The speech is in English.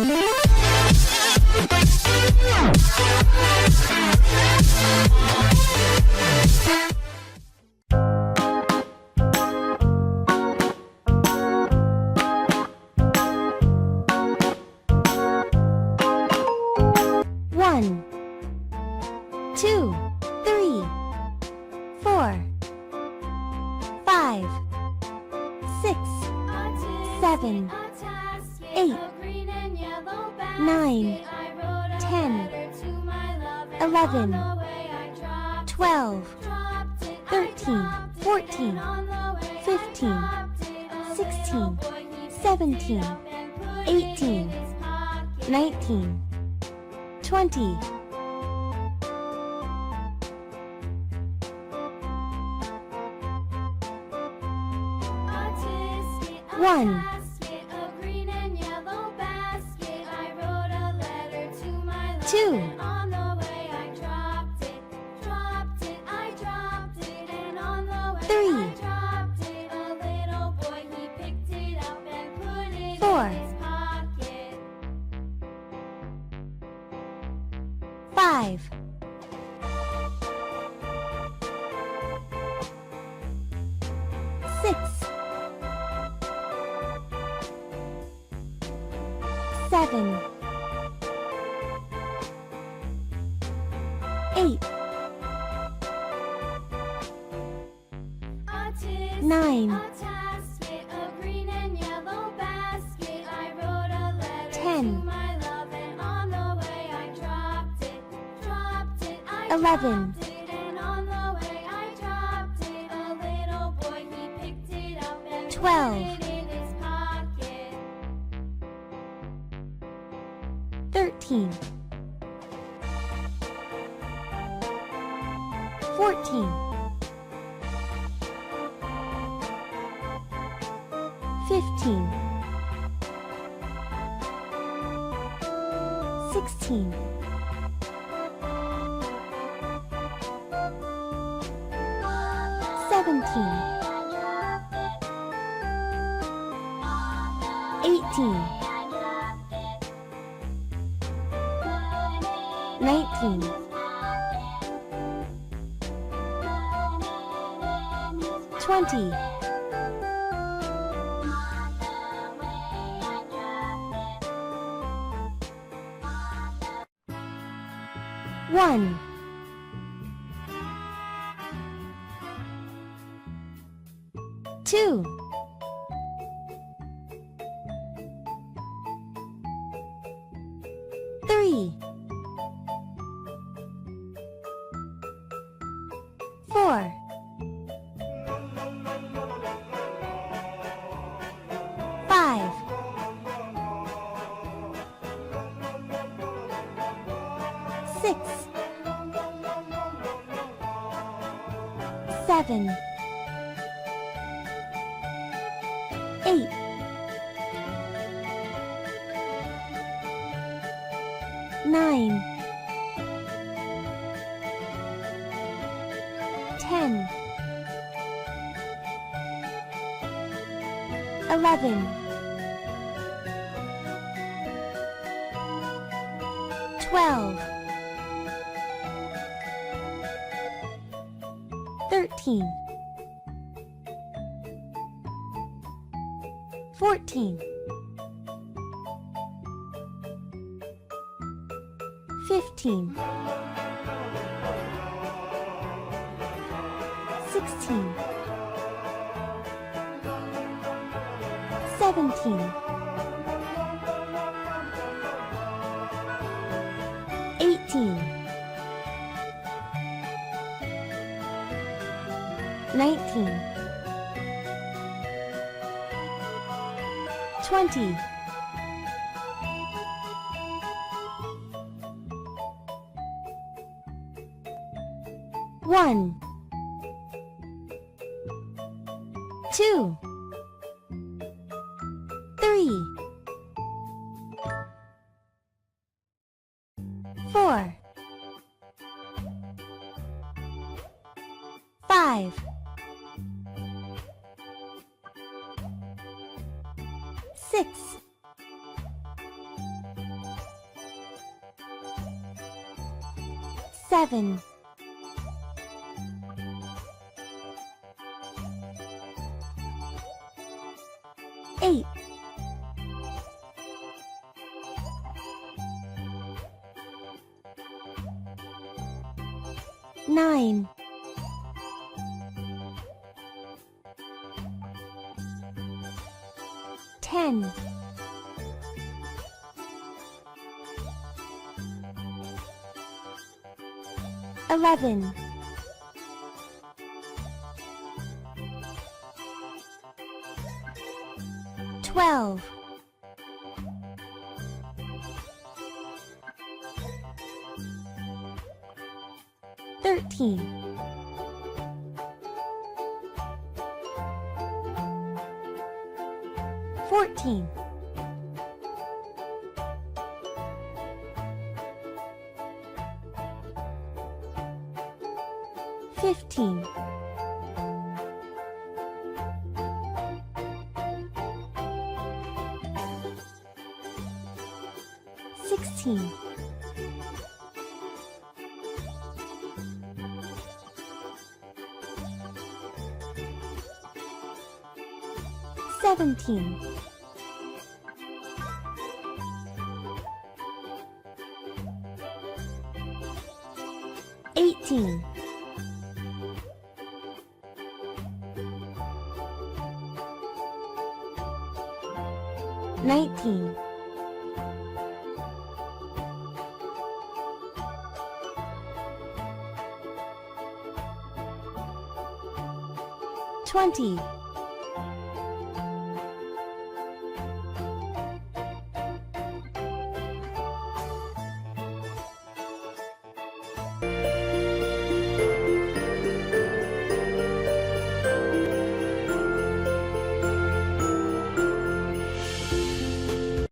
1, 2, 3, 4, 5, 6, 7, 8, 9, 10, 11, 12, 13, 14, 15, 16, 17, 18, 19, 20. 1, 2, 3, 4, 5, 6, 7, 8, 9, 10, 11, 12, 13, 14, 15, 16, 17, 18, 19, 20. 1, 2, 3, 4, 5, 6, 7, 8, 9, 10, 11, 12, 13, 14, 15, 16, 17, 18, 19, 20. 1, 2, 3, 4, 5, 6, 7, 8, 9, 10, 11, 12, 13, 14, 15, 16, 17, 18, 19, 20,